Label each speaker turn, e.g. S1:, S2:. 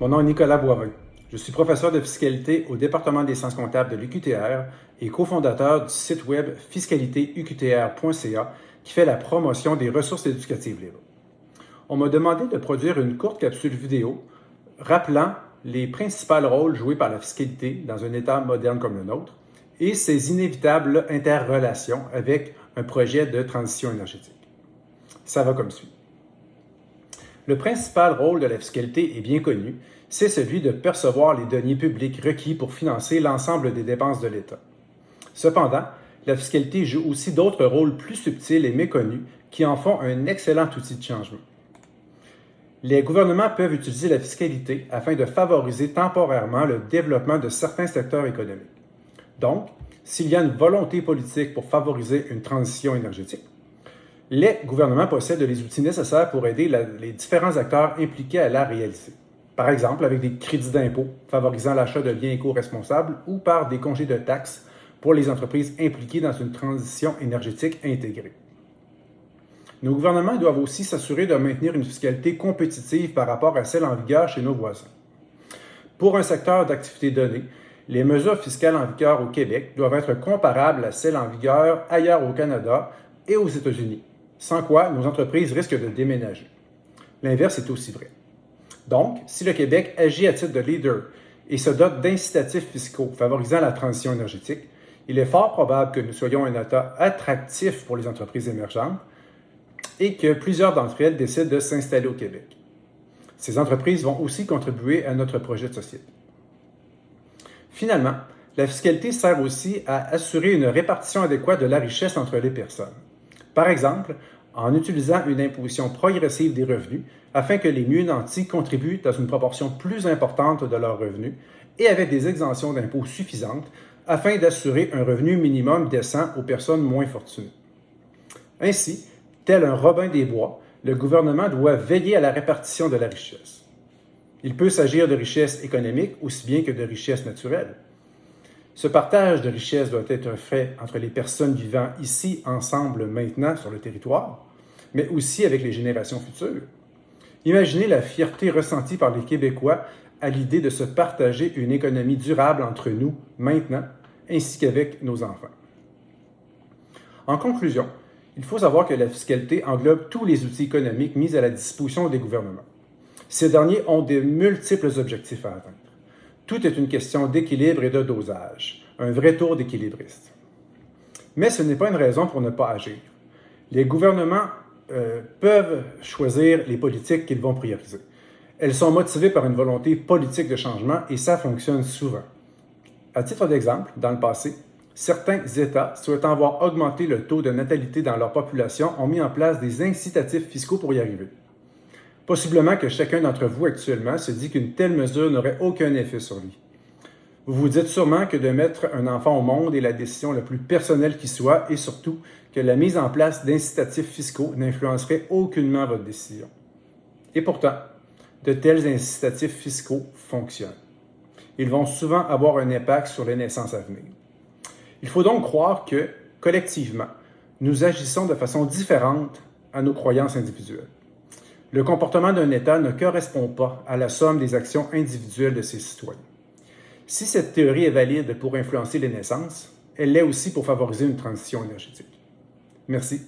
S1: Mon nom est Nicolas Boivin. Je suis professeur de fiscalité au département des sciences comptables de l'UQTR et cofondateur du site web fiscalitéuqtr.ca qui fait la promotion des ressources éducatives libres. On m'a demandé de produire une courte capsule vidéo rappelant les principaux rôles joués par la fiscalité dans un État moderne comme le nôtre et ses inévitables interrelations avec un projet de transition énergétique. Ça va comme suit. Le principal rôle de la fiscalité est bien connu, c'est celui de percevoir les deniers publics requis pour financer l'ensemble des dépenses de l'État. Cependant, la fiscalité joue aussi d'autres rôles plus subtils et méconnus qui en font un excellent outil de changement. Les gouvernements peuvent utiliser la fiscalité afin de favoriser temporairement le développement de certains secteurs économiques. Donc, s'il y a une volonté politique pour favoriser une transition énergétique, les gouvernements possèdent les outils nécessaires pour aider les différents acteurs impliqués à la réaliser. Par exemple, avec des crédits d'impôt favorisant l'achat de biens éco-responsables ou par des congés de taxes pour les entreprises impliquées dans une transition énergétique intégrée. Nos gouvernements doivent aussi s'assurer de maintenir une fiscalité compétitive par rapport à celle en vigueur chez nos voisins. Pour un secteur d'activité donné, les mesures fiscales en vigueur au Québec doivent être comparables à celles en vigueur ailleurs au Canada et aux États-Unis, sans quoi nos entreprises risquent de déménager. L'inverse est aussi vrai. Donc, si le Québec agit à titre de leader et se dote d'incitatifs fiscaux favorisant la transition énergétique, il est fort probable que nous soyons un État attractif pour les entreprises émergentes et que plusieurs d'entre elles décident de s'installer au Québec. Ces entreprises vont aussi contribuer à notre projet de société. Finalement, la fiscalité sert aussi à assurer une répartition adéquate de la richesse entre les personnes. Par exemple, en utilisant une imposition progressive des revenus afin que les mieux nantis contribuent dans une proportion plus importante de leurs revenus et avec des exemptions d'impôts suffisantes afin d'assurer un revenu minimum décent aux personnes moins fortunées. Ainsi, tel un Robin des Bois, le gouvernement doit veiller à la répartition de la richesse. Il peut s'agir de richesse économique aussi bien que de richesse naturelle. Ce partage de richesse doit être un fait entre les personnes vivant ici, ensemble, maintenant, sur le territoire, mais aussi avec les générations futures. Imaginez la fierté ressentie par les Québécois à l'idée de se partager une économie durable entre nous, maintenant, ainsi qu'avec nos enfants. En conclusion, il faut savoir que la fiscalité englobe tous les outils économiques mis à la disposition des gouvernements. Ces derniers ont de multiples objectifs à atteindre. Tout est une question d'équilibre et de dosage, un vrai tour d'équilibriste. Mais ce n'est pas une raison pour ne pas agir. Les gouvernements peuvent choisir les politiques qu'ils vont prioriser. Elles sont motivées par une volonté politique de changement et ça fonctionne souvent. À titre d'exemple, dans le passé, certains États souhaitant voir augmenter le taux de natalité dans leur population ont mis en place des incitatifs fiscaux pour y arriver. Possiblement que chacun d'entre vous actuellement se dit qu'une telle mesure n'aurait aucun effet sur lui. Vous vous dites sûrement que de mettre un enfant au monde est la décision la plus personnelle qui soit et surtout que la mise en place d'incitatifs fiscaux n'influencerait aucunement votre décision. Et pourtant, de tels incitatifs fiscaux fonctionnent. Ils vont souvent avoir un impact sur les naissances à venir. Il faut donc croire que, collectivement, nous agissons de façon différente à nos croyances individuelles. Le comportement d'un État ne correspond pas à la somme des actions individuelles de ses citoyens. Si cette théorie est valide pour influencer les naissances, elle l'est aussi pour favoriser une transition énergétique. Merci.